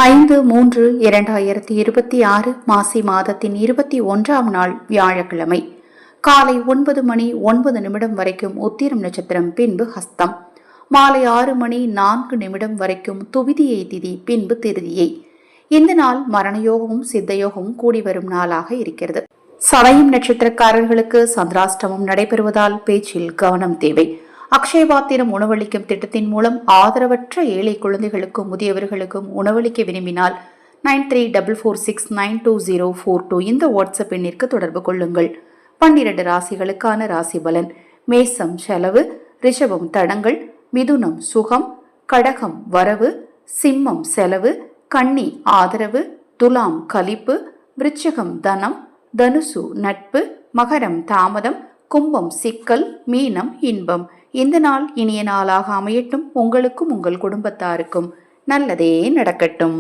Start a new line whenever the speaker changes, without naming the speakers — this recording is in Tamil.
5-3-2026 மாசி மாதத்தின் 21ஆம் நாள் வியாழக்கிழமை காலை 9:09 வரைக்கும் உத்திரம் நட்சத்திரம், பின்பு ஹஸ்தம். மாலை 6:04 வரைக்கும் துவிதியை திதி, பின்பு திருதியை. இந்த நாள் மரணயோகமும் சித்தயோகமும் கூடி வரும் நாளாக இருக்கிறது. சதயம் நட்சத்திரக்காரர்களுக்கு சந்திராஷ்டமம் நடைபெறுவதால் பேச்சில் கவனம் தேவை. அக்ஷயபாத்திரம் உணவளிக்கும் திட்டத்தின் மூலம் ஆதரவற்ற ஏழை குழந்தைகளுக்கும் முதியவர்களுக்கும் உணவளிக்க விரும்பினால் 9344692042 இந்த வாட்ஸ்அப் எண்ணிற்கு தொடர்பு கொள்ளுங்கள். 12 ராசிகளுக்கான ராசி பலன். மேசம் செலவு, ரிஷபம் தடங்கள், மிதுனம் சுகம், கடகம் வரவு, சிம்மம் செலவு, கன்னி ஆதரவு, துலாம் கலிப்பு, விருச்சிகம் தனம், தனுசு நட்பு, மகரம் தாமதம், கும்பம் சிக்கல், மீனம் இன்பம். இந்த நாள் இனிய நாளாக அமையட்டும். உங்களுக்கும் உங்கள் குடும்பத்தாருக்கும் நல்லதே நடக்கட்டும்.